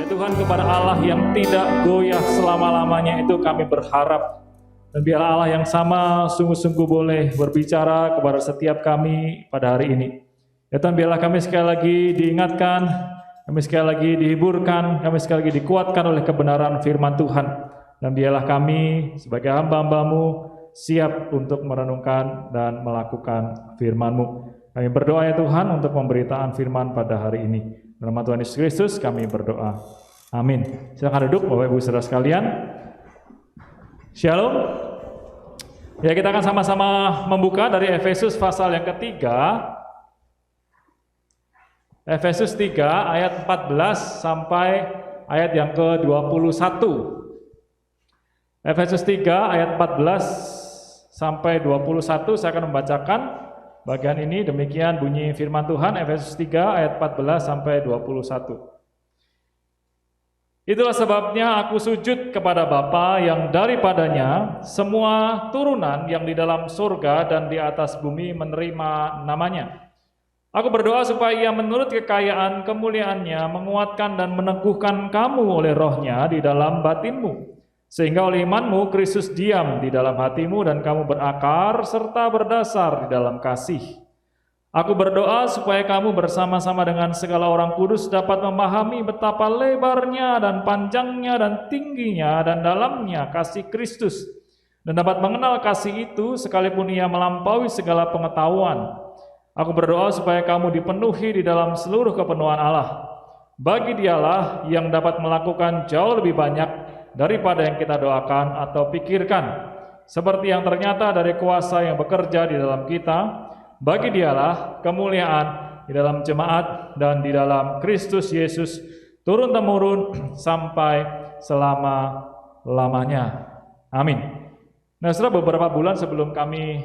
Ya Tuhan, kepada Allah yang tidak goyah selama-lamanya itu kami berharap. Dan biar Allah yang sama sungguh-sungguh boleh berbicara kepada setiap kami pada hari ini. Ya Tuhan, biarlah kami sekali lagi diingatkan, kami sekali lagi dihiburkan, kami sekali lagi dikuatkan oleh kebenaran firman Tuhan. Dan biarlah kami sebagai hamba-hambamu siap untuk merenungkan dan melakukan firman-Mu. Kami berdoa ya Tuhan untuk pemberitaan firman pada hari ini. Dalam nama Tuhan Yesus Kristus kami berdoa. Amin. Silakan duduk Bapak Ibu Saudara sekalian. Shalom. Ya, kita akan sama-sama membuka dari Efesus pasal yang ketiga. Efesus 3 ayat 14 sampai ayat yang ke-21. Efesus 3 ayat 14 sampai 21 saya akan membacakan bagian ini. Demikian bunyi firman Tuhan, Efesus 3 ayat 14 sampai 21. Itulah sebabnya aku sujud kepada Bapa yang daripadanya semua turunan yang di dalam surga dan di atas bumi menerima namanya. Aku berdoa supaya Ia menurut kekayaan kemuliaannya menguatkan dan meneguhkan kamu oleh rohnya di dalam batinmu, sehingga oleh imanmu Kristus diam di dalam hatimu dan kamu berakar serta berdasar di dalam kasih. Aku berdoa supaya kamu bersama-sama dengan segala orang kudus dapat memahami betapa lebarnya dan panjangnya dan tingginya dan dalamnya kasih Kristus, dan dapat mengenal kasih itu sekalipun ia melampaui segala pengetahuan. Aku berdoa supaya kamu dipenuhi di dalam seluruh kepenuhan Allah. Bagi Dialah yang dapat melakukan jauh lebih banyak daripada yang kita doakan atau pikirkan, seperti yang ternyata dari kuasa yang bekerja di dalam kita. Bagi Dialah kemuliaan di dalam jemaat dan di dalam Kristus Yesus turun-temurun sampai selama-lamanya. Amin. Nah, saudara, beberapa bulan sebelum kami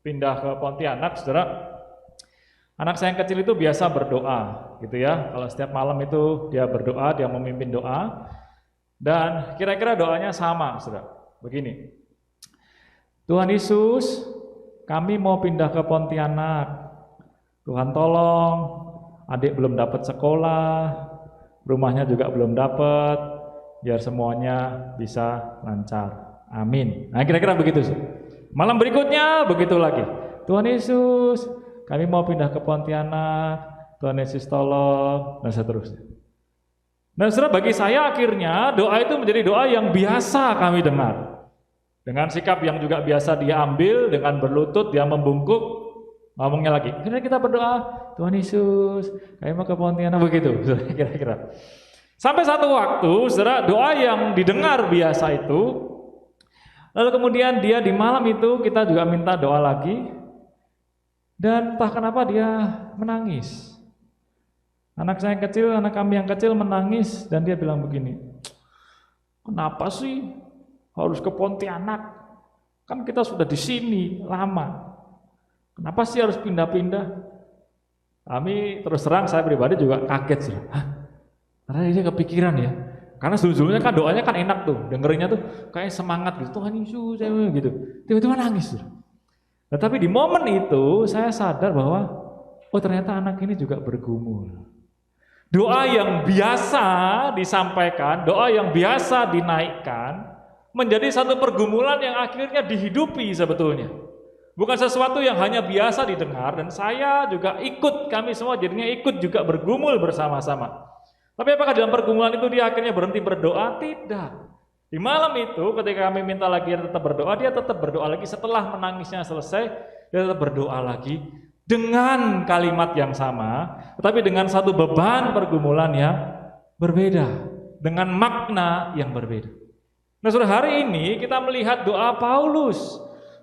pindah ke Pontianak, saudara, anak saya yang kecil itu biasa berdoa, gitu ya. Kalau setiap malam itu dia berdoa, dia memimpin doa, dan kira-kira doanya sama, saudara. Begini, Tuhan Yesus, kami mau pindah ke Pontianak. Tuhan tolong, adik belum dapat sekolah, rumahnya juga belum dapat, biar semuanya bisa lancar. Amin. Nah, kira-kira begitu sih. Malam berikutnya begitu lagi. Tuhan Yesus, kami mau pindah ke Pontianak. Tuhan Yesus tolong, dan seterusnya. Nah, saudara, bagi saya akhirnya doa itu menjadi doa yang biasa kami dengar. Dengan sikap yang juga biasa dia ambil, dengan berlutut, dia membungkuk, ngomongnya lagi. Kita berdoa, Tuhan Yesus, kami mau ke Pontianak, begitu, kira-kira. Sampai satu waktu, saudara, doa yang didengar biasa itu, lalu kemudian dia di malam itu kita juga minta doa lagi, dan entah kenapa dia menangis. Anak saya yang kecil, anak kami yang kecil menangis, dan dia bilang begini, kenapa sih harus ke Pontianak? Kan kita sudah di sini lama. Kenapa sih harus pindah-pindah? Kami terus terang, saya pribadi juga kaget sih. Karena dia kepikiran ya. Karena sebelumnya kan doanya kan enak tuh, dengerinnya tuh kayak semangat gitu. Tuhan Yesus gitu. Tiba-tiba nangis. Nah, tapi di momen itu saya sadar bahwa oh, ternyata anak ini juga bergumul. Doa yang biasa disampaikan, doa yang biasa dinaikkan, menjadi satu pergumulan yang akhirnya dihidupi sebetulnya. Bukan sesuatu yang hanya biasa didengar, dan saya juga ikut, kami semua jadinya ikut juga bergumul bersama-sama. Tapi apakah dalam pergumulan itu dia akhirnya berhenti berdoa? Tidak. Di malam itu ketika kami minta lagi dia tetap berdoa lagi. Setelah menangisnya selesai, dia tetap berdoa lagi dengan kalimat yang sama, tetapi dengan satu beban pergumulan yang berbeda, dengan makna yang berbeda. Nah, saudara, hari ini kita melihat doa Paulus,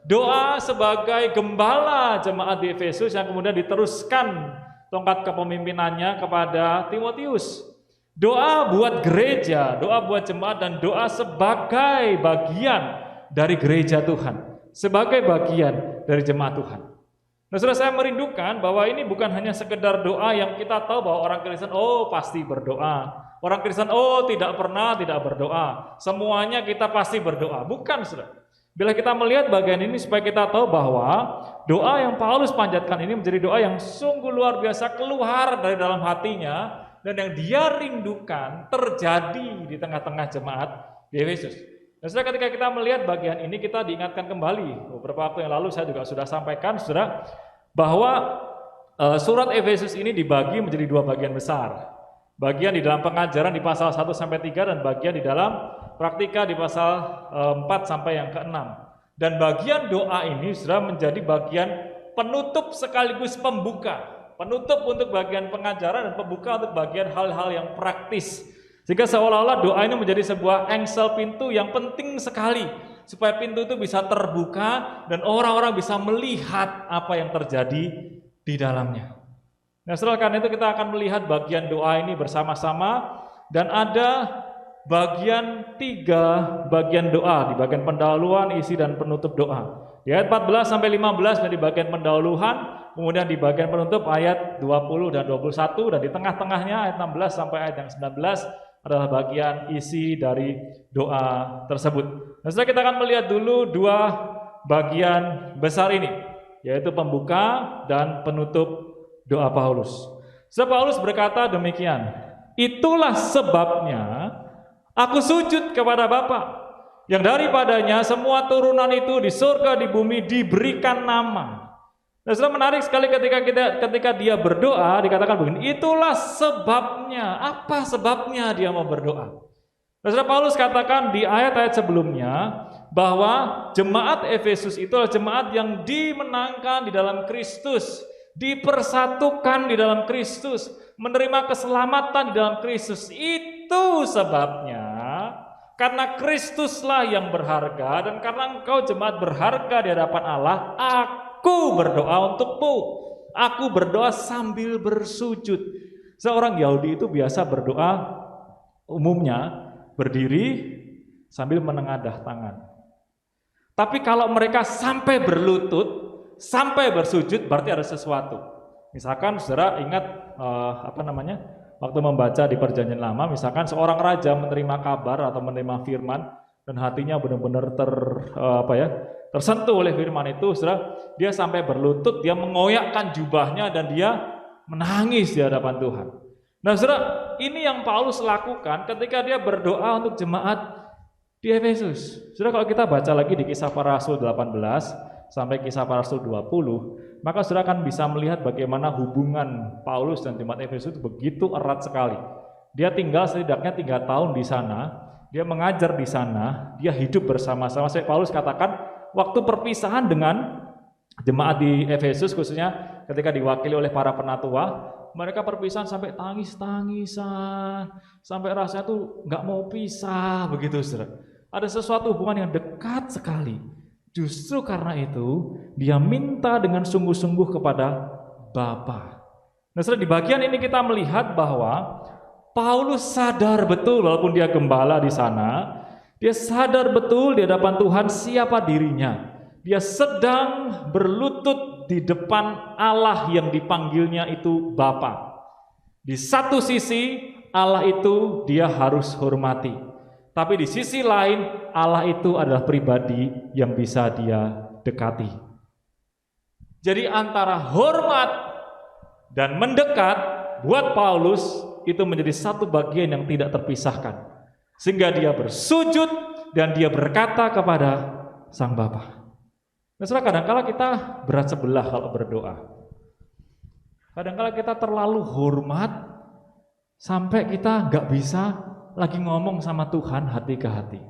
doa sebagai gembala jemaat di Efesus yang kemudian diteruskan tongkat kepemimpinannya kepada Timotius. Doa buat gereja, doa buat jemaat, dan doa sebagai bagian dari gereja Tuhan, sebagai bagian dari jemaat Tuhan. Nah, saudara, saya merindukan bahwa ini bukan hanya sekedar doa yang kita tahu bahwa orang Kristen pasti berdoa. Orang Kristen tidak pernah tidak berdoa. Semuanya kita pasti berdoa. Bukan, saudara. Bila kita melihat bagian ini supaya kita tahu bahwa doa yang Paulus panjatkan ini menjadi doa yang sungguh luar biasa keluar dari dalam hatinya, dan yang dia rindukan terjadi di tengah-tengah jemaat di Efesus. Dan saudara, ketika kita melihat bagian ini, kita diingatkan kembali. Beberapa waktu yang lalu saya juga sudah sampaikan, saudara, bahwa surat Efesus ini dibagi menjadi dua bagian besar. Bagian di dalam pengajaran di pasal 1-3 dan bagian di dalam praktika di pasal 4 sampai yang ke-6. Dan bagian doa ini sudah menjadi bagian penutup sekaligus pembuka. Penutup untuk bagian pengajaran dan pembuka untuk bagian hal-hal yang praktis. Sehingga seolah-olah doa ini menjadi sebuah engsel pintu yang penting sekali supaya pintu itu bisa terbuka dan orang-orang bisa melihat apa yang terjadi di dalamnya. Nah, setelah karena itu kita akan melihat bagian doa ini bersama-sama dan ada bagian 3 bagian doa di bagian pendahuluan, isi dan penutup doa. Di ayat 14 sampai 15 dari bagian pendahuluan, kemudian di bagian penutup ayat 20 dan 21 dan di tengah-tengahnya ayat 16 sampai ayat yang 19 adalah bagian isi dari doa tersebut. Nah, setelah kita akan melihat dulu 2 bagian besar ini, yaitu pembuka dan penutup doa Paulus. Sebab Paulus berkata demikian, itulah sebabnya aku sujud kepada Bapa, yang daripadanya semua turunan itu di surga di bumi diberikan nama. Nah, sudah menarik sekali ketika dia berdoa dikatakan begini, itulah sebabnya. Apa sebabnya dia mau berdoa? Nah, sudah Paulus katakan di ayat-ayat sebelumnya bahwa jemaat Efesus itu adalah jemaat yang dimenangkan di dalam Kristus, dipersatukan di dalam Kristus, menerima keselamatan di dalam Kristus. Itu sebabnya, karena Kristuslah yang berharga dan karena engkau jemaat berharga di hadapan Allah, aku berdoa untukmu. Aku berdoa sambil bersujud. Seorang Yahudi itu biasa berdoa umumnya berdiri sambil menengadah tangan. Tapi kalau mereka sampai berlutut, sampai bersujud, berarti ada sesuatu. Misalkan saudara ingat waktu membaca di Perjanjian Lama, misalkan seorang raja menerima kabar atau menerima firman dan hatinya benar-benar tersentuh oleh firman itu, saudara, dia sampai berlutut, dia mengoyakkan jubahnya dan dia menangis di hadapan Tuhan. Nah, saudara, ini yang Paulus lakukan ketika dia berdoa untuk jemaat di Efesus. Saudara, kalau kita baca lagi di Kisah Para Rasul 18 sampai Kisah Para Rasul 20, maka saudara akan bisa melihat bagaimana hubungan Paulus dan jemaat Efesus itu begitu erat sekali. Dia tinggal setidaknya 3 tahun di sana, dia mengajar di sana, dia hidup bersama-sama. Sampai Paulus katakan waktu perpisahan dengan jemaat di Efesus khususnya ketika diwakili oleh para penatua, mereka perpisahan sampai tangis-tangisan, sampai rasanya tuh nggak mau pisah begitu, saudara. Ada sesuatu hubungan yang dekat sekali. Justru karena itu dia minta dengan sungguh-sungguh kepada Bapa. Nah, saudara, di bagian ini kita melihat bahwa Paulus sadar betul walaupun dia gembala di sana, dia sadar betul di hadapan Tuhan siapa dirinya. Dia sedang berlutut di depan Allah yang dipanggilnya itu Bapa. Di satu sisi Allah itu dia harus hormati, tapi di sisi lain Allah itu adalah pribadi yang bisa dia dekati. Jadi antara hormat dan mendekat buat Paulus itu menjadi satu bagian yang tidak terpisahkan. Sehingga dia bersujud dan dia berkata kepada Sang Bapa. Nah, saudara, kadang-kala kita berat sebelah kalau berdoa. Kadang-kala kita terlalu hormat sampai kita nggak bisa lagi ngomong sama Tuhan hati ke hati.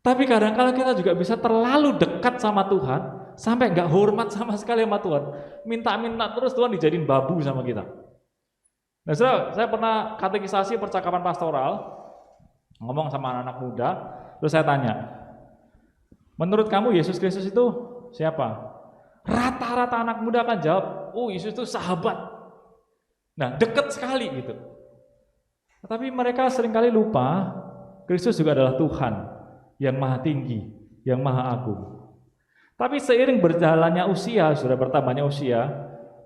Tapi kadang-kala kita juga bisa terlalu dekat sama Tuhan sampai nggak hormat sama sekali sama Tuhan. Minta-minta terus Tuhan dijadiin babu sama kita. Nah, saudara, saya pernah katekisasi percakapan pastoral, ngomong sama anak-anak muda, terus saya tanya, menurut kamu Yesus Kristus itu siapa? Rata-rata anak muda akan jawab, oh Yesus itu sahabat. Nah, dekat sekali gitu. Tapi mereka seringkali lupa, Kristus juga adalah Tuhan yang maha tinggi, yang maha agung. Tapi seiring berjalannya usia, sudah bertambahnya usia,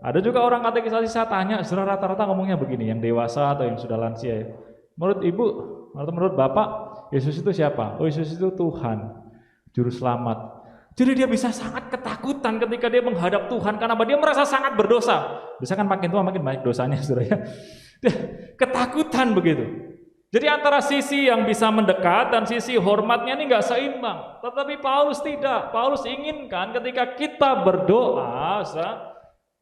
ada juga orang katekisasi saya tanya, sudah rata-rata ngomongnya begini, yang dewasa atau yang sudah lansia ya. Menurut ibu, atau menurut bapak, Yesus itu siapa? Oh, Yesus itu Tuhan, Juru Selamat. Jadi dia bisa sangat ketakutan ketika dia menghadap Tuhan, karena dia merasa sangat berdosa. Bisa kan makin tua makin banyak dosanya, saudara ya. Ketakutan begitu. Jadi antara sisi yang bisa mendekat dan sisi hormatnya ini nggak seimbang. Tetapi Paulus tidak. Paulus inginkan ketika kita berdoa,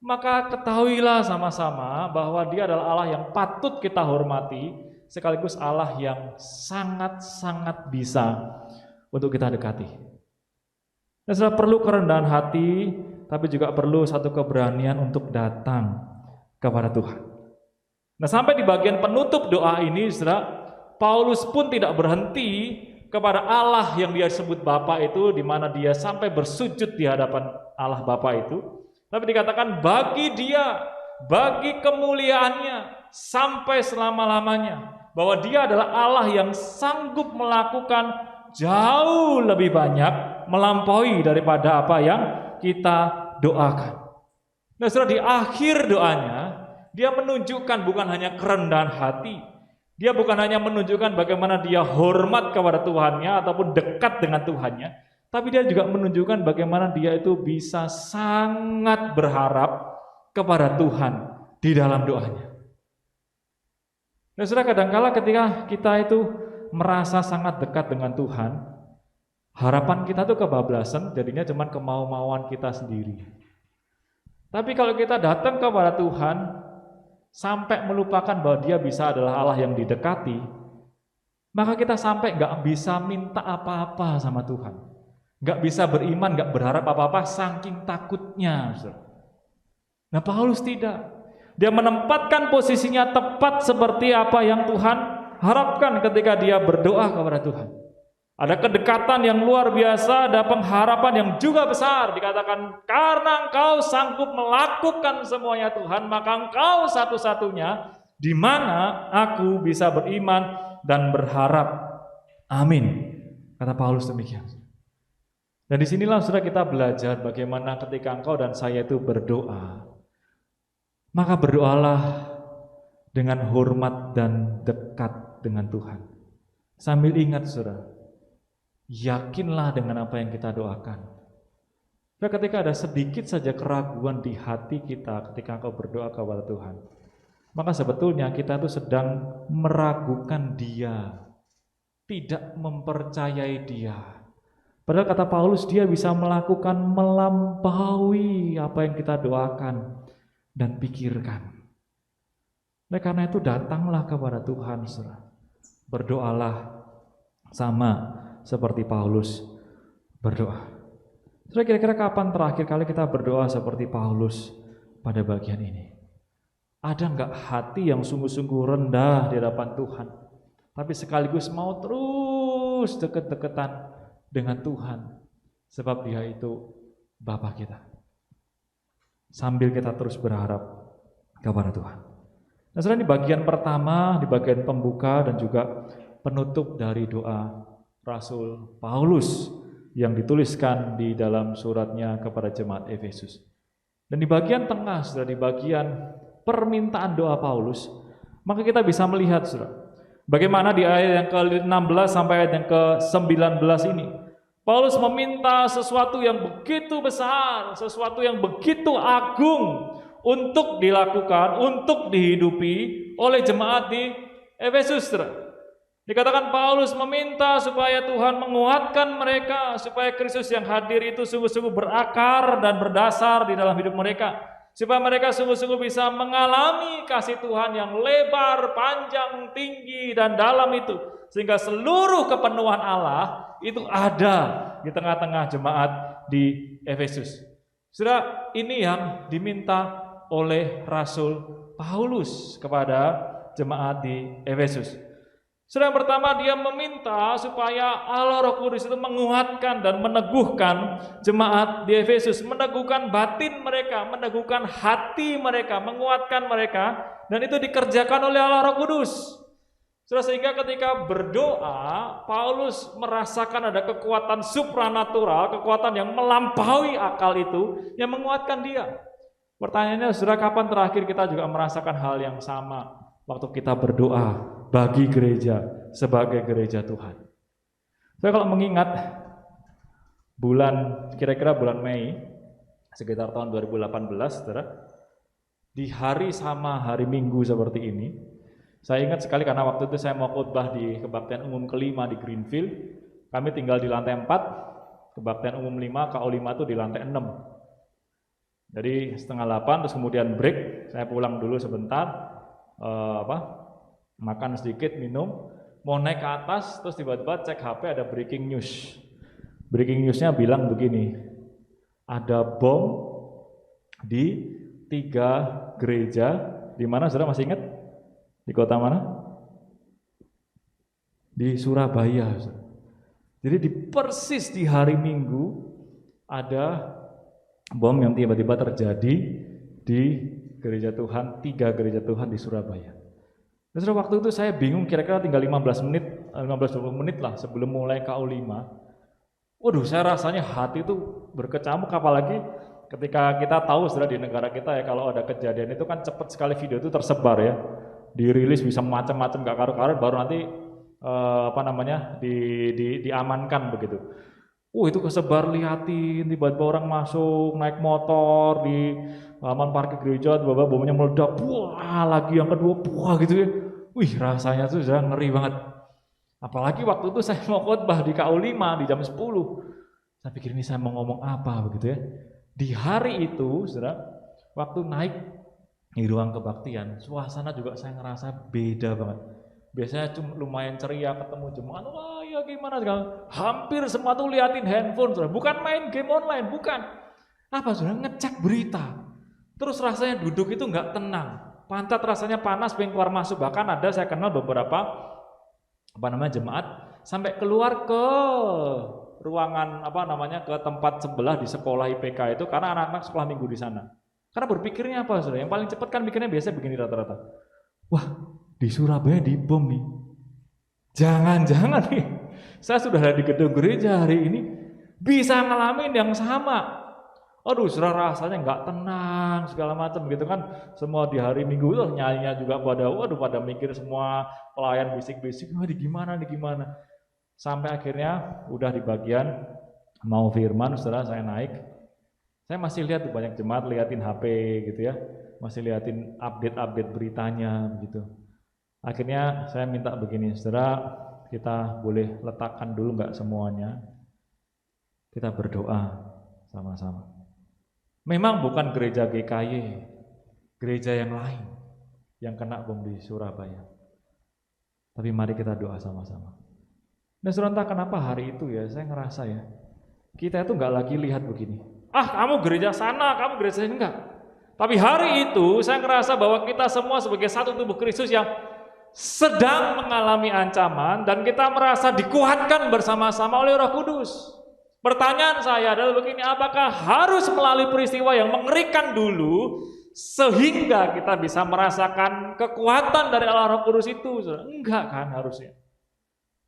maka ketahuilah sama-sama bahwa Dia adalah Allah yang patut kita hormati, sekaligus Allah yang sangat-sangat bisa untuk kita dekati. Dan sudah perlu kerendahan hati, tapi juga perlu satu keberanian untuk datang kepada Tuhan. Nah, sampai di bagian penutup doa ini, saudara, Paulus pun tidak berhenti kepada Allah yang dia sebut Bapa itu, di mana dia sampai bersujud di hadapan Allah Bapa itu. Tapi dikatakan bagi Dia, bagi kemuliaannya sampai selama-lamanya, bahwa Dia adalah Allah yang sanggup melakukan jauh lebih banyak, melampaui daripada apa yang kita doakan. Nah, saudara, di akhir doanya dia menunjukkan bukan hanya kerendahan hati, dia bukan hanya menunjukkan bagaimana dia hormat kepada Tuhannya ataupun dekat dengan Tuhannya, tapi dia juga menunjukkan bagaimana dia itu bisa sangat berharap kepada Tuhan di dalam doanya. Nah, saudara, kadangkala ketika kita itu merasa sangat dekat dengan Tuhan, harapan kita tuh kebablasan, jadinya cuma kemau-mauan kita sendiri. Tapi kalau kita datang kepada Tuhan sampai melupakan bahwa Dia bisa adalah Allah yang didekati, maka kita sampai nggak bisa minta apa-apa sama Tuhan, nggak bisa beriman, nggak berharap apa-apa, saking takutnya. Nah, Paulus tidak. Dia menempatkan posisinya tepat seperti apa yang Tuhan harapkan ketika dia berdoa kepada Tuhan. Ada kedekatan yang luar biasa, ada pengharapan yang juga besar. Dikatakan, karena Engkau sanggup melakukan semuanya Tuhan, maka Engkau satu-satunya di mana aku bisa beriman dan berharap. Amin. Kata Paulus demikian. Dan disinilah saudara kita belajar bagaimana ketika engkau dan saya itu berdoa, maka berdoalah dengan hormat dan dekat dengan Tuhan. Sambil ingat saudara, yakinlah dengan apa yang kita doakan. Nah, ketika ada sedikit saja keraguan di hati kita ketika engkau berdoa kepada Tuhan, maka sebetulnya kita itu sedang meragukan Dia, tidak mempercayai Dia. Padahal kata Paulus, Dia bisa melakukan melampaui apa yang kita doakan dan pikirkan. Nah, karena itu datanglah kepada Tuhan, saudara. Berdoalah sama seperti Paulus berdoa. Saudara, kira-kira kapan terakhir kali kita berdoa seperti Paulus pada bagian ini? Ada enggak hati yang sungguh-sungguh rendah di hadapan Tuhan, tapi sekaligus mau terus deket-deketan dengan Tuhan, sebab Dia itu Bapa kita, sambil kita terus berharap kepada Tuhan. Nah, saudara, di bagian pertama, di bagian pembuka dan juga penutup dari doa Rasul Paulus yang dituliskan di dalam suratnya kepada jemaat Efesus. Dan di bagian tengah, saudara, di bagian permintaan doa Paulus, maka kita bisa melihat, saudara, bagaimana di ayat yang ke-16 sampai ayat yang ke-19 ini, Paulus meminta sesuatu yang begitu besar, sesuatu yang begitu agung untuk dilakukan, untuk dihidupi oleh jemaat di Efesus. Dikatakan Paulus meminta supaya Tuhan menguatkan mereka, supaya Kristus yang hadir itu sungguh-sungguh berakar dan berdasar di dalam hidup mereka, supaya mereka sungguh-sungguh bisa mengalami kasih Tuhan yang lebar, panjang, tinggi, dan dalam itu, sehingga seluruh kepenuhan Allah itu ada di tengah-tengah jemaat di Efesus. Saudara, ini yang diminta oleh Rasul Paulus kepada jemaat di Efesus. Saudara, yang pertama, dia meminta supaya Allah Roh Kudus itu menguatkan dan meneguhkan jemaat di Efesus, meneguhkan batin mereka, meneguhkan hati mereka, menguatkan mereka, dan itu dikerjakan oleh Allah Roh Kudus. Saudara, sehingga ketika berdoa, Paulus merasakan ada kekuatan supranatural, kekuatan yang melampaui akal itu, yang menguatkan dia. Pertanyaannya, saudara, kapan terakhir kita juga merasakan hal yang sama waktu kita berdoa bagi gereja sebagai gereja Tuhan? Saya kalau mengingat kira-kira bulan Mei sekitar tahun 2018, saudara, di hari sama hari Minggu seperti ini. Saya ingat sekali karena waktu itu saya mau khotbah di kebaktian umum kelima di Greenfield. Kami tinggal di lantai 4, kebaktian umum 5, KO 5 itu di lantai 6. Jadi setengah 8 terus kemudian break, saya pulang dulu sebentar, makan sedikit, minum, mau naik ke atas, terus tiba-tiba cek HP ada breaking news. Breaking newsnya bilang begini, ada bom di 3 gereja, di mana saudara masih ingat? Di kota mana? Di Surabaya. Jadi persis di hari Minggu ada bom yang tiba-tiba terjadi di gereja Tuhan, 3 gereja Tuhan di Surabaya. Terus waktu itu saya bingung, kira-kira tinggal 15-20 menit lah sebelum mulai KO 5. Waduh, saya rasanya hati itu berkecamuk, apalagi ketika kita tahu sudah di negara kita ya, kalau ada kejadian itu kan cepat sekali video itu tersebar ya, dirilis bisa macam-macam gak karu-karuan, baru nanti diamankan begitu. Itu kesebar, liatin, tiba-tiba orang masuk naik motor di halaman parkir gereja, tiba-tiba bomnya meledak, buah lagi yang kedua, buah gitu ya. Wih, rasanya tuh sudah ngeri banget. Apalagi waktu itu saya mau khotbah di KO 5 di jam 10. Saya pikir ini saya mau ngomong apa begitu ya. Di hari itu, saudara, waktu naik di ruang kebaktian, suasana juga saya ngerasa beda banget. Biasanya cuma lumayan ceria ketemu jemaat, wah ya gimana sekarang. Hampir semua tuh liatin handphone, saudara. Bukan main game online, bukan. Apa saudara, ngecek berita. Terus rasanya duduk itu nggak tenang. Pantat rasanya panas, pengen keluar masuk. Bahkan ada saya kenal beberapa jemaat sampai keluar ke ruangan ke tempat sebelah di sekolah IPK itu karena anak-anak sekolah minggu di sana. Karena berpikirnya apa saudara? Yang paling cepat kan mikirnya biasa begini rata-rata. Wah, di Surabaya dibom nih. Jangan-jangan nih, saya sudah ada di gedung gereja hari ini bisa ngalamin yang sama. Aduh, saudara, rasanya nggak tenang segala macam gitu kan. Semua di hari Minggu itu nyanyinya juga pada mikir semua, pelayan bisik-bisik, gimana. Sampai akhirnya udah di bagian mau firman, saudara, saya naik. Saya masih lihat banyak jemaat liatin HP gitu ya, masih liatin update beritanya gitu. Akhirnya saya minta begini, saudara, kita boleh letakkan dulu nggak semuanya, kita berdoa sama-sama. Memang bukan gereja GKY, gereja yang lain yang kena bom di Surabaya. Tapi mari kita doa sama-sama. Nah, saudara, entah kenapa hari itu ya, saya ngerasa ya, kita itu nggak lagi lihat begini. Kamu gereja sana, kamu gereja sini, enggak. Tapi hari itu saya ngerasa bahwa kita semua sebagai satu tubuh Kristus yang sedang mengalami ancaman dan kita merasa dikuatkan bersama-sama oleh Roh Kudus. Pertanyaan saya adalah begini, apakah harus melalui peristiwa yang mengerikan dulu sehingga kita bisa merasakan kekuatan dari Allah Roh Kudus itu? Enggak kan harusnya.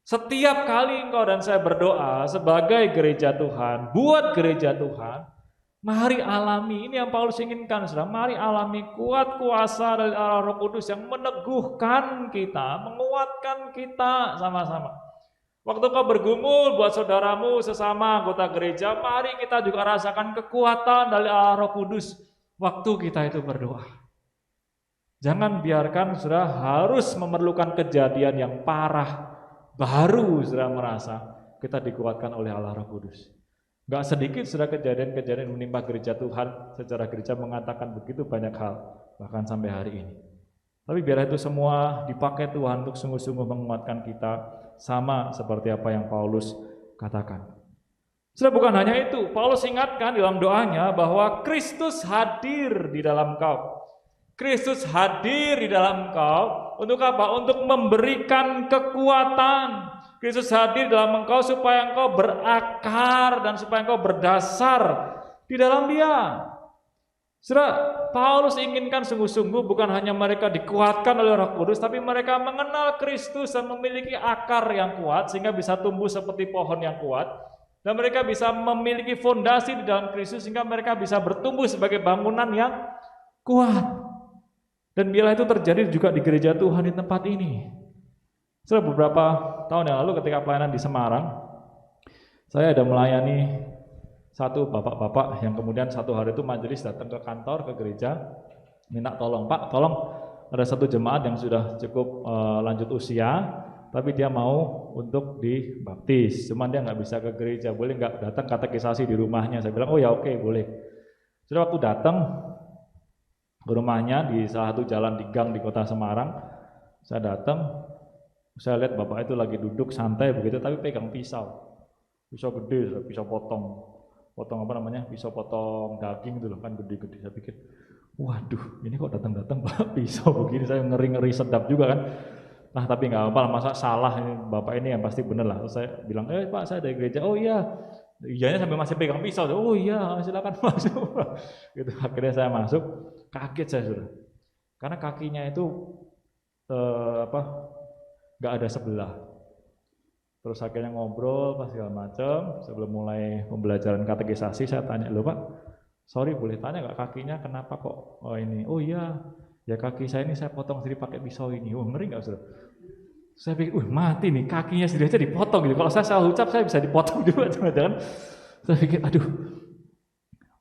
Setiap kali engkau dan saya berdoa sebagai gereja Tuhan, buat gereja Tuhan, mari alami, ini yang Paulus inginkan, saudara. Mari alami kuat kuasa dari Allah Roh Kudus yang meneguhkan kita, menguatkan kita sama-sama. Waktu kau bergumul buat saudaramu sesama anggota gereja, mari kita juga rasakan kekuatan dari Allah Roh Kudus waktu kita itu berdoa. Jangan biarkan saudara harus memerlukan kejadian yang parah, baru saudara merasa kita dikuatkan oleh Allah Roh Kudus. Gak sedikit saudara kejadian-kejadian menimpa gereja Tuhan, secara gereja mengatakan begitu banyak hal, bahkan sampai hari ini. Tapi biar itu semua dipakai Tuhan untuk sungguh-sungguh menguatkan kita, sama seperti apa yang Paulus katakan. Sudah, bukan hanya itu, Paulus ingatkan dalam doanya bahwa Kristus hadir di dalam kau. Kristus hadir di dalam kau untuk apa? Untuk memberikan kekuatan. Kristus hadir dalam engkau supaya engkau berakar dan supaya engkau berdasar di dalam Dia. Saudara, Paulus inginkan sungguh-sungguh bukan hanya mereka dikuatkan oleh Roh Kudus, tapi mereka mengenal Kristus dan memiliki akar yang kuat sehingga bisa tumbuh seperti pohon yang kuat, dan mereka bisa memiliki fondasi di dalam Kristus sehingga mereka bisa bertumbuh sebagai bangunan yang kuat. Dan biarlah itu terjadi juga di gereja Tuhan di tempat ini. Saudara, beberapa tahun yang lalu ketika pelayanan di Semarang, saya ada melayani satu bapak-bapak yang kemudian satu hari itu majelis datang ke kantor, ke gereja. minta tolong, Pak, tolong ada satu jemaat yang sudah cukup lanjut usia, tapi dia mau untuk dibaptis, cuman dia nggak bisa ke gereja, boleh nggak datang katekisasi di rumahnya? Saya bilang, oh ya oke, boleh. Sudah waktu datang ke rumahnya di salah satu jalan di gang di kota Semarang, saya datang, saya lihat bapak itu lagi duduk santai begitu, tapi pegang pisau gede, pisau potong apa namanya, pisau potong daging itu loh, kan gede-gede. Saya pikir, waduh, ini kok datang-datang pisau begini, saya ngeri-ngeri sedap juga kan. Nah tapi nggak apa-apa, masa salah ini bapak ini yang pasti bener lah. Terus saya bilang, Pak, saya dari gereja. Oh iya, iyanya sampai masih pegang pisau. Oh iya, silakan masuk. Gitu. Akhirnya saya masuk, kaget saya sudah, karena kakinya itu nggak ada sebelah. Terus akhirnya ngobrol pas segala macam. Sebelum mulai pembelajaran katekisasi, saya tanya, loh Pak, sorry boleh tanya nggak kakinya kenapa kok ini? Oh iya, ya kaki saya ini saya potong sendiri pakai pisau ini. Oh ngeri nggak saudara? Saya pikir, mati nih, kakinya sendiri aja dipotong gitu. Kalau saya salah ucap, saya bisa dipotong juga, jangan-jangan. Saya pikir, aduh.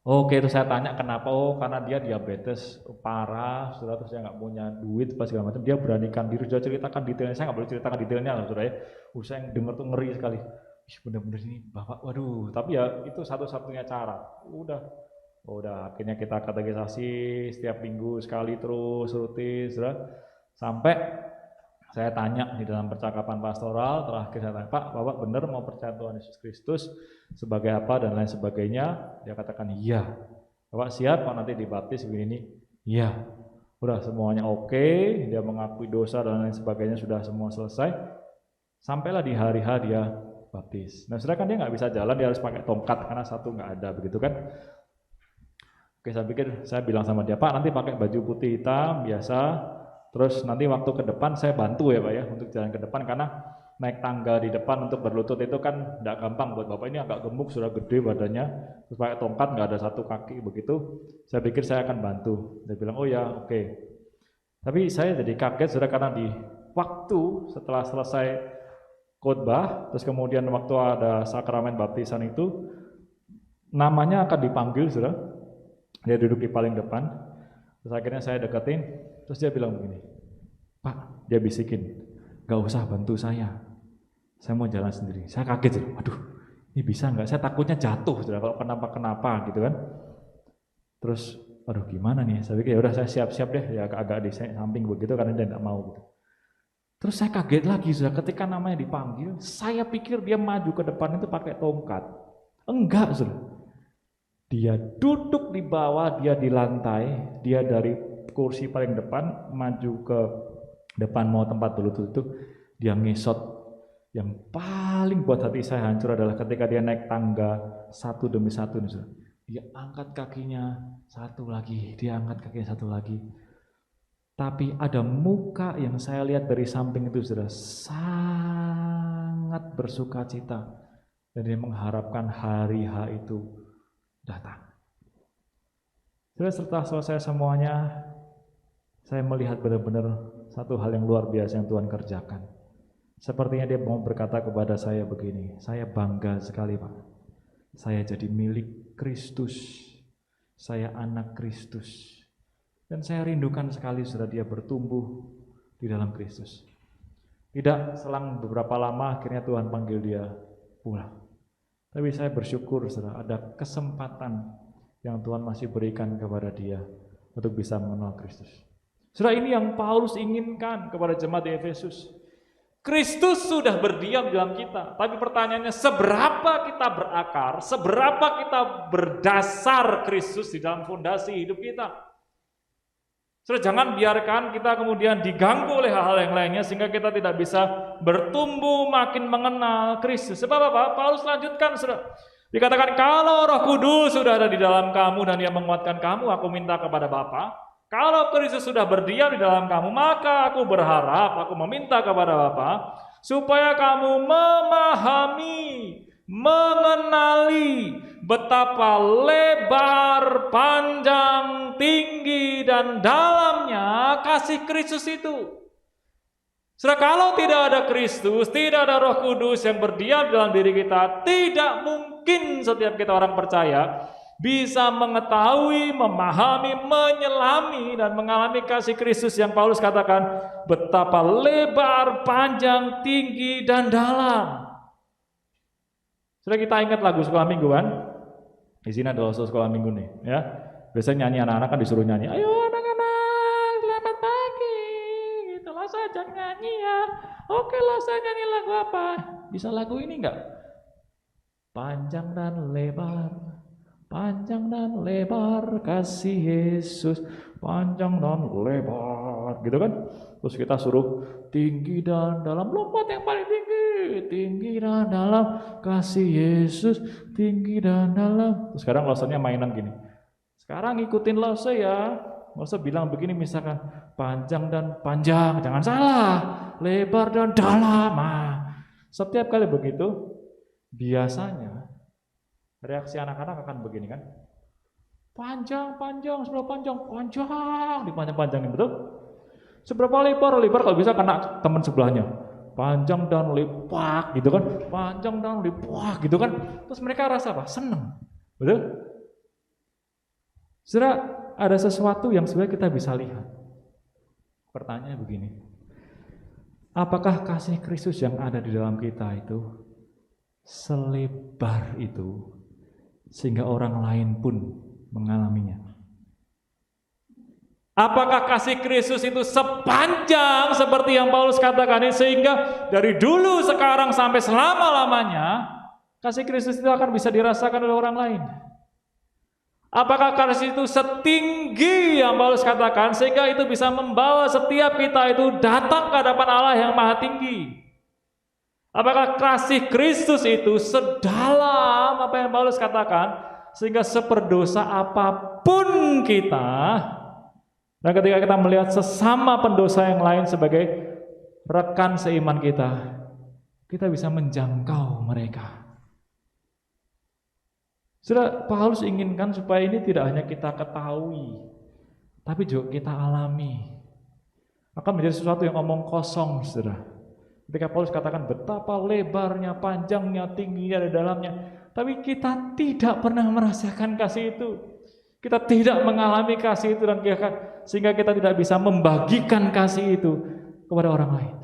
Oke, itu saya tanya kenapa? Oh karena dia diabetes parah, saudara, terus dia nggak punya duit, pas segala macam. Dia beranikan diri, sudah ceritakan detailnya. Saya nggak boleh ceritakan detailnya loh, saudara ya. Saya yang dengar tuh ngeri sekali. Bener-bener ini bapak, waduh. Tapi ya itu satu-satunya cara. Udah akhirnya kita katekisasi setiap minggu sekali terus rutin, saudara. Sampai saya tanya di dalam percakapan pastoral, terakhir saya tanya, Pak, Bapak benar mau percaya Tuhan Yesus Kristus sebagai apa dan lain sebagainya? Dia katakan iya. Bapak siap Pak nanti dibaptis begini? Iya. Udah semuanya oke, dia mengakui dosa dan lain sebagainya, sudah semua selesai. Sampailah di hari H dia baptis. Nah saudara kan dia nggak bisa jalan, dia harus pakai tongkat karena satu nggak ada, begitu kan? Oke, saya bilang sama dia, Pak nanti pakai baju putih hitam biasa. Terus nanti waktu ke depan saya bantu ya Pak ya untuk jalan ke depan, karena naik tangga di depan untuk berlutut itu kan tidak gampang buat Bapak, ini agak gemuk, sudah gede badannya, terus pakai tongkat nggak ada satu kaki begitu. Saya pikir saya akan bantu. Dia bilang oh ya oke. Tapi saya jadi kaget sudah, karena di waktu setelah selesai khotbah, terus kemudian waktu ada sakramen baptisan itu namanya akan dipanggil sudah. Dia duduk di paling depan. Terus akhirnya saya deketin, terus dia bilang begini, Pak, dia bisikin, gak usah bantu saya mau jalan sendiri. Saya kaget, waduh, ini bisa nggak? Saya takutnya jatuh, kalau kenapa gitu kan. Terus, waduh gimana nih? Saya pikir ya udah saya siap-siap deh, ya agak di samping begitu karena dia nggak mau gitu. Terus saya kaget lagi, sudah ketika namanya dipanggil, saya pikir dia maju ke depan itu pakai tongkat, enggak, sudah. Dia duduk di bawah, dia di lantai, dia dari kursi paling depan maju ke depan mau tempat berlutut itu, dia ngesot. Yang paling buat hati saya hancur adalah ketika dia naik tangga satu demi satu, dia angkat kakinya satu lagi, dia angkat kakinya satu lagi. Tapi ada muka yang saya lihat dari samping itu sudah sangat bersuka cita, dan dia mengharapkan hari H itu datang. Setelah selesai semuanya, saya melihat benar-benar satu hal yang luar biasa yang Tuhan kerjakan. Sepertinya dia mau berkata kepada saya begini, saya bangga sekali Pak, saya jadi milik Kristus, saya anak Kristus, dan saya rindukan sekali saudara dia bertumbuh di dalam Kristus. Tidak selang beberapa lama akhirnya Tuhan panggil dia pulang. Tapi saya bersyukur saudara, ada kesempatan yang Tuhan masih berikan kepada dia untuk bisa mengenal Kristus. Saudara, ini yang Paulus inginkan kepada jemaat di Efesus. Kristus sudah berdiam di dalam kita, tapi pertanyaannya seberapa kita berakar, seberapa kita berdasar Kristus di dalam fondasi hidup kita. Saudara, jangan biarkan kita kemudian diganggu oleh hal-hal yang lainnya sehingga kita tidak bisa bertumbuh makin mengenal Kristus. Sebab apa? Paulus lanjutkan, saudara. Dikatakan kalau Roh Kudus sudah ada di dalam kamu dan Dia menguatkan kamu, aku minta kepada Bapa, kalau Kristus sudah berdiam di dalam kamu, maka aku berharap, aku meminta kepada Bapa supaya kamu memahami, mengenali betapa lebar, panjang, tinggi, dan dalamnya kasih Kristus itu. Saudara, kalau tidak ada Kristus, tidak ada Roh Kudus yang berdiam dalam diri kita, tidak mungkin setiap kita orang percaya bisa mengetahui, memahami, menyelami, dan mengalami kasih Kristus yang Paulus katakan betapa lebar, panjang, tinggi, dan dalam. Sudah kita ingat lagu sekolah minggu kan? Di sini ada sekolah minggu nih, ya. Biasanya nyanyi anak-anak kan disuruh nyanyi. Ayo anak-anak, selamat pagi. Gitu lah saja nyanyi ya. Oke lah, saya nyanyi lagu apa? Bisa lagu ini enggak? Panjang dan lebar kasih Yesus, panjang dan lebar, gitu kan? Terus kita suruh tinggi dan dalam, lompat yang paling tinggi dan dalam kasih Yesus, tinggi dan dalam. Terus sekarang losenya mainan gini. Sekarang ikutin lose ya. Lose bilang begini misalkan, panjang, jangan salah, lebar dan dalam. Setiap kali begitu, biasanya reaksi anak-anak akan begini kan? Panjang, seberapa panjang, dipanjang-panjangin, betul? Seberapa lebar kalau bisa kena teman sebelahnya. Panjang dan lebar gitu kan? Panjang dan lebar gitu kan? Terus mereka rasa apa? Senang, betul? Saudara, ada sesuatu yang sebenarnya kita bisa lihat. Pertanyaannya begini, apakah kasih Kristus yang ada di dalam kita itu selebar itu sehingga orang lain pun mengalaminya? Apakah kasih Kristus itu sepanjang seperti yang Paulus katakan ini sehingga dari dulu, sekarang sampai selama-lamanya kasih Kristus itu akan bisa dirasakan oleh orang lain? Apakah kasih itu setinggi yang Paulus katakan sehingga itu bisa membawa setiap kita itu datang ke hadapan Allah yang maha tinggi? Apakah kasih Kristus itu sedalam apa yang Paulus katakan sehingga seperdosa apapun kita, dan ketika kita melihat sesama pendosa yang lain sebagai rekan seiman kita bisa menjangkau mereka. Saudara, Paulus inginkan supaya ini tidak hanya kita ketahui, tapi juga kita alami. Akan menjadi sesuatu yang omong kosong, saudara. Ketika Paulus katakan betapa lebarnya, panjangnya, tingginya, di dalamnya, tapi kita tidak pernah merasakan kasih itu. Kita tidak mengalami kasih itu, dan sehingga kita tidak bisa membagikan kasih itu kepada orang lain.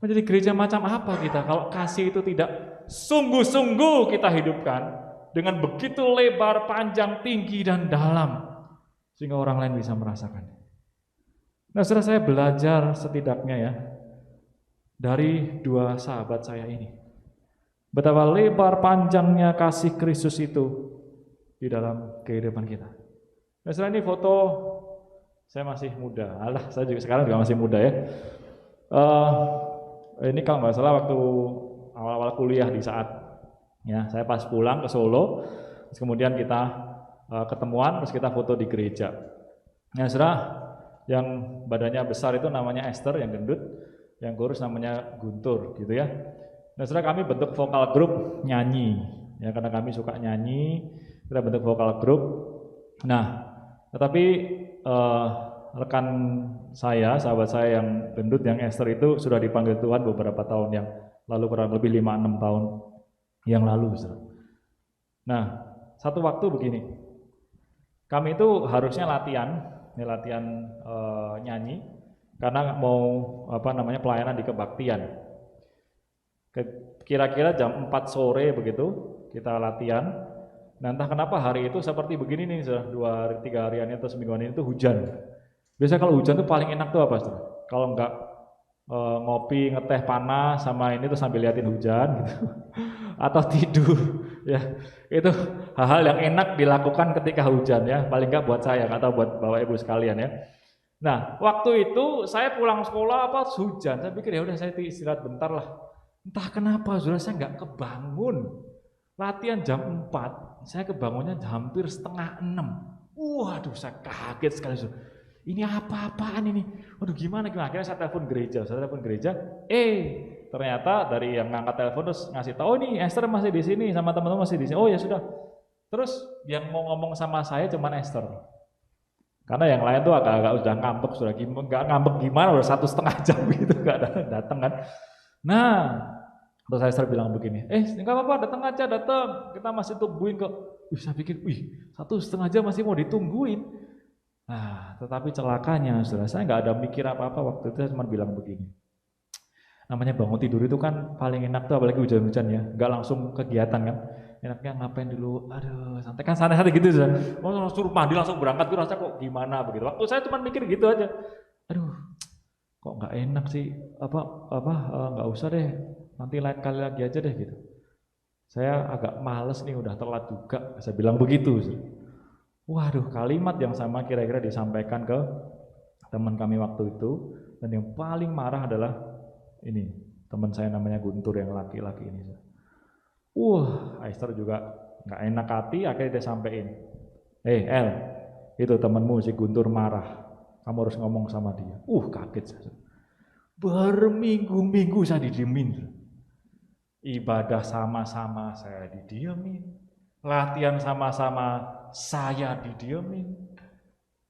Menjadi gereja macam apa kita kalau kasih itu tidak sungguh-sungguh kita hidupkan dengan begitu lebar, panjang, tinggi, dan dalam sehingga orang lain bisa merasakan. Nah, setelah saya belajar setidaknya ya dari dua sahabat saya ini, betapa lebar panjangnya kasih Kristus itu di dalam kehidupan kita. Nah, setelah ini foto saya masih muda. Saya juga sekarang juga masih muda ya. Ini kalau nggak salah waktu awal-awal kuliah di saat ya saya pas pulang ke Solo, terus kemudian kita ketemuan, terus kita foto di gereja. Nah, saudara, yang badannya besar itu namanya Esther, yang gendut, yang kurus namanya Guntur, gitu ya. Nah, saudara, kami bentuk vokal grup nyanyi, ya karena kami suka nyanyi, kita bentuk vokal grup. Nah, tetapi rekan saya, sahabat saya yang gendut, yang Esther itu sudah dipanggil Tuhan beberapa tahun yang lalu, kurang lebih 5-6 tahun yang lalu. Nah, satu waktu begini, kami itu harusnya latihan nyanyi karena mau pelayanan di kebaktian. Kira-kira jam 4 sore begitu kita latihan. Nah, entah kenapa hari itu seperti begini nih, 2-3 harian atau semingguan ini tuh hujan. Biasanya kalau hujan tuh paling enak tuh apa, saudara? Kalau enggak ngopi, ngeteh panas sama ini tuh sambil liatin hujan gitu. Atau tidur ya. Itu hal-hal yang enak dilakukan ketika hujan ya, paling enggak buat saya, enggak tahu buat Bapak Ibu sekalian ya. Nah, waktu itu saya pulang sekolah hujan, saya pikir ya udah saya istirahat bentar lah. Entah kenapa saudara, saya enggak kebangun. Latihan jam 4, saya kebangunnya hampir setengah 6. Waduh, saya kaget sekali saudara. Ini apa-apaan ini? Waduh, gimana? Akhirnya saya telepon gereja. Ternyata dari yang ngangkat telepon terus ngasih tahu, nih Esther masih di sini sama teman-teman masih di sini. Oh ya sudah. Terus yang mau ngomong sama saya cuman Esther. Karena yang lain tuh agak-agak udah ngambek, sudah nggak ngambek gimana, udah 1,5 jam gitu nggak datang kan. Nah, Terus saya bilang begini, nggak apa-apa, datang aja, datang. Kita masih tungguin kok. Saya pikir, 1,5 jam masih mau ditungguin. Nah, tetapi celakanya, saudara, saya nggak ada mikir apa-apa waktu itu, saya cuma bilang begini. Namanya bangun tidur itu kan paling enak tuh, apalagi hujan-hujan ya, nggak langsung kegiatan kan. Enaknya ngapain dulu, aduh, santai kan, santai gitu, saudara. Mau suruh mandi langsung berangkat, gue rasa kok gimana begitu. Waktu saya cuma mikir gitu aja. Aduh, kok nggak enak sih, nggak usah deh, nanti lain kali lagi aja deh gitu. Saya agak males nih, udah telat juga, saya bilang begitu. Waduh, kalimat yang sama kira-kira disampaikan ke teman kami waktu itu, dan yang paling marah adalah ini, teman saya namanya Guntur yang laki-laki ini. Esther juga nggak enak hati, akhirnya dia sampein, El, itu temanmu si Guntur marah, kamu harus ngomong sama dia. Kaget saya. Berminggu-minggu saya didiemin. Ibadah sama-sama saya didiemin. Latihan sama-sama saya didiemin.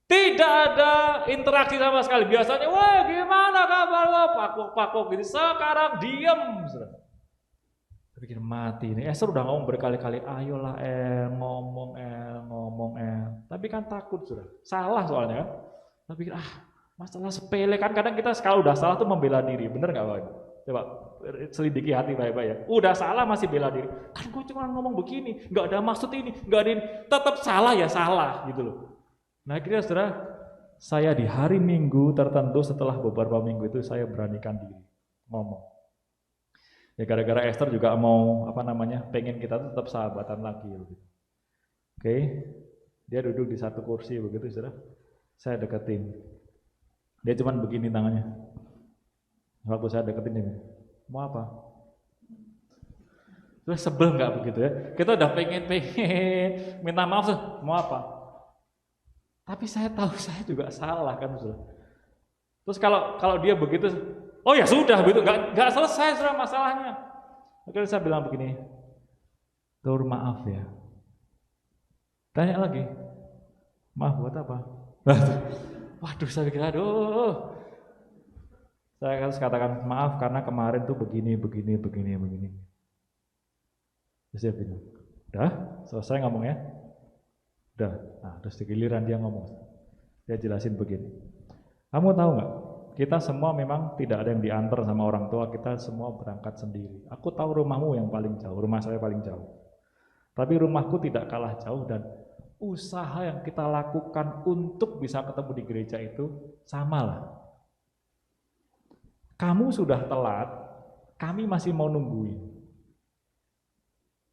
Tidak ada interaksi sama sekali. Biasanya, wah gimana kabar lo? Pakok gitu. Sekarang diem. Saya pikir mati ini. Esther udah ngomong berkali-kali, ayolah ngomong Tapi kan takut sudah. Salah soalnya kan. Tapi pikir, masalah sepele kan, kadang kita kalau udah salah tuh membela diri, bener nggak Pak? Coba selidiki hati baik-baik ya. Udah salah masih bela diri. Kan gue cuma ngomong begini, nggak ada maksud ini, nggak ada ini. Tetap salah ya salah gitu loh. Nah akhirnya saudara, saya di hari Minggu tertentu setelah beberapa minggu itu saya beranikan diri ngomong. Ya gara-gara Esther juga mau pengen kita tuh tetap sahabatan lagi gitu. Oke, dia duduk di satu kursi begitu saudara. Saya deketin. Dia cuman begini tangannya. Waktu saya deketin dia, mau apa? Terus sebel nggak begitu ya? Kita udah pengen minta maaf tuh, mau apa? Tapi saya tahu saya juga salah kan saudara. Terus kalau dia begitu, ya sudah begitu, nggak selesai saudara masalahnya. Akhirnya saya bilang begini, Tur maaf ya. Tanya lagi, maaf buat apa? Waduh, saya pikir, saya harus katakan maaf karena kemarin tuh begini. Terus dia bilang, udah selesai ngomongnya? Udah. Nah, terus di giliran dia ngomong, dia jelasin begini. Kamu tahu nggak? Kita semua memang tidak ada yang diantar sama orang tua, kita semua berangkat sendiri. Aku tahu rumahmu yang paling jauh, rumah saya paling jauh. Tapi rumahku tidak kalah jauh dan usaha yang kita lakukan untuk bisa ketemu di gereja itu samalah. Kamu sudah telat, kami masih mau nungguin.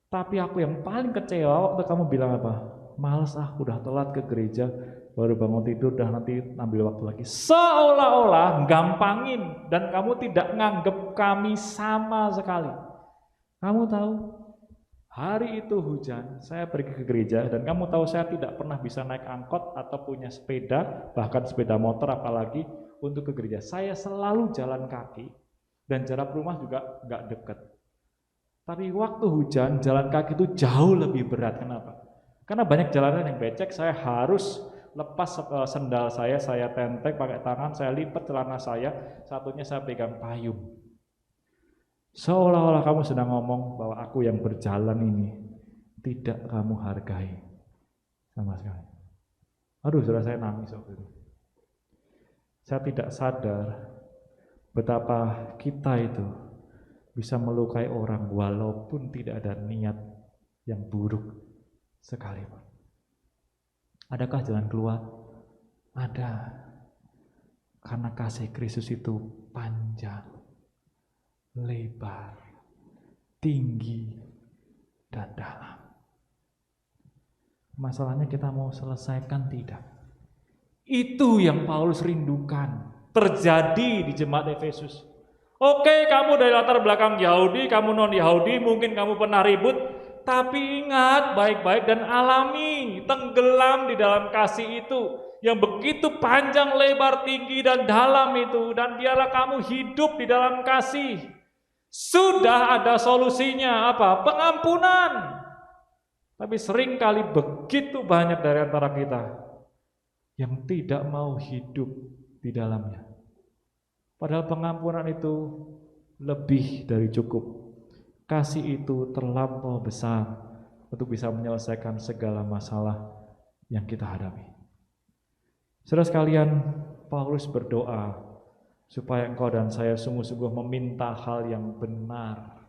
Tapi aku yang paling kecewa waktu kamu bilang apa? Males udah telat ke gereja, baru bangun tidur, dah nanti ambil waktu lagi. Seolah-olah gampangin dan kamu tidak nganggep kami sama sekali. Kamu tahu, hari itu hujan, saya pergi ke gereja dan kamu tahu saya tidak pernah bisa naik angkot atau punya sepeda, bahkan sepeda motor apalagi untuk ke gereja. Saya selalu jalan kaki dan jarak rumah juga nggak dekat. Tapi waktu hujan, jalan kaki itu jauh lebih berat. Kenapa? Karena banyak jalanan yang becek, saya harus lepas sendal saya tenteng pakai tangan, saya lipat celana saya, satunya saya pegang payung. Seolah-olah kamu sedang ngomong bahwa aku yang berjalan ini tidak kamu hargai sama sekali. Saudara, saya nangis waktu itu. Saya tidak sadar betapa kita itu bisa melukai orang walaupun tidak ada niat yang buruk sekalipun. Adakah jalan keluar? Ada. Karena kasih Kristus itu panjang, lebar, tinggi, dan dalam. Masalahnya kita mau selesaikan tidak. Itu yang Paulus rindukan terjadi di jemaat Efesus. Oke, kamu dari latar belakang Yahudi, kamu non-Yahudi, mungkin kamu pernah ribut, tapi ingat baik-baik dan alami, tenggelam di dalam kasih itu yang begitu panjang, lebar, tinggi, dan dalam itu, dan biarlah kamu hidup di dalam kasih. Sudah ada solusinya, apa? Pengampunan. Tapi seringkali begitu banyak dari antara kita yang tidak mau hidup di dalamnya. Padahal pengampunan itu lebih dari cukup. kasih itu terlampau besar untuk bisa menyelesaikan segala masalah yang kita hadapi. Saudara sekalian, Paulus berdoa supaya engkau dan saya sungguh-sungguh meminta hal yang benar,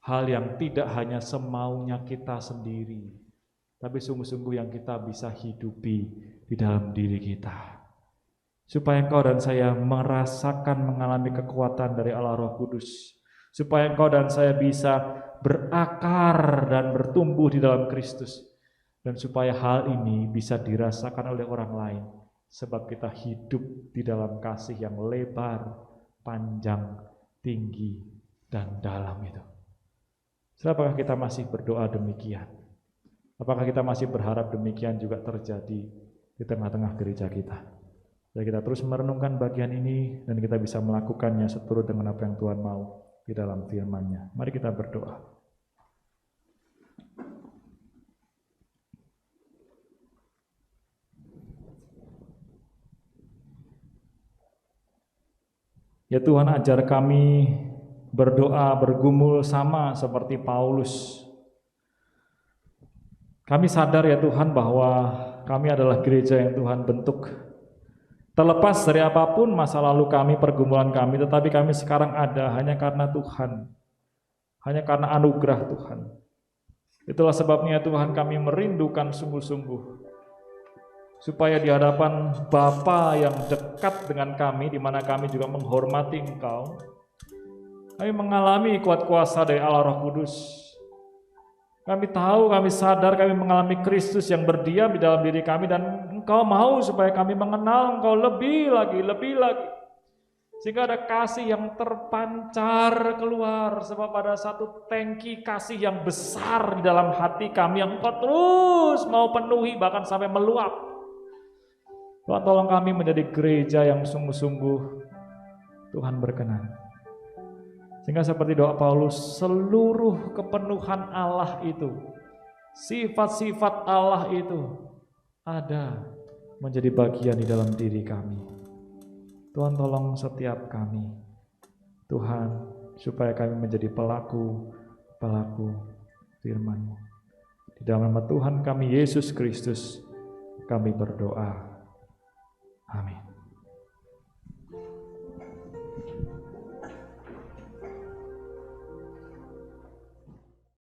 hal yang tidak hanya semaunya kita sendiri, tapi sungguh-sungguh yang kita bisa hidupi di dalam diri kita. Supaya engkau dan saya merasakan, mengalami kekuatan dari Allah Roh Kudus. Supaya engkau dan saya bisa berakar dan bertumbuh di dalam Kristus. Dan supaya hal ini bisa dirasakan oleh orang lain. Sebab kita hidup di dalam kasih yang lebar, panjang, tinggi, dan dalam itu. Apakah kita masih berdoa demikian? Apakah kita masih berharap demikian juga terjadi di tengah-tengah gereja kita? Jadi kita terus merenungkan bagian ini dan kita bisa melakukannya seturut dengan apa yang Tuhan mau di dalam firman-Nya. Mari kita berdoa. Ya Tuhan, ajar kami berdoa, bergumul sama seperti Paulus. Kami sadar ya Tuhan bahwa kami adalah gereja yang Tuhan bentuk. Terlepas dari apapun masa lalu kami, pergumulan kami, tetapi kami sekarang ada hanya karena Tuhan. Hanya karena anugerah Tuhan. Itulah sebabnya Tuhan kami merindukan sungguh-sungguh supaya di hadapan Bapa yang dekat dengan kami, di mana kami juga menghormati Engkau, kami mengalami kuat kuasa dari Allah Roh Kudus. Kami tahu, kami sadar, kami mengalami Kristus yang berdiam di dalam diri kami, dan Engkau mau supaya kami mengenal Engkau lebih lagi. Sehingga ada kasih yang terpancar keluar, sebab ada satu tangki kasih yang besar di dalam hati kami yang Engkau terus mau penuhi bahkan sampai meluap. Tuhan, tolong kami menjadi gereja yang sungguh-sungguh Tuhan berkenan. Sehingga seperti doa Paulus, seluruh kepenuhan Allah itu, sifat-sifat Allah itu ada menjadi bagian di dalam diri kami. Tuhan, tolong setiap kami, Tuhan, supaya kami menjadi pelaku firman-Mu. Di dalam nama Tuhan kami Yesus Kristus, kami berdoa. Amin.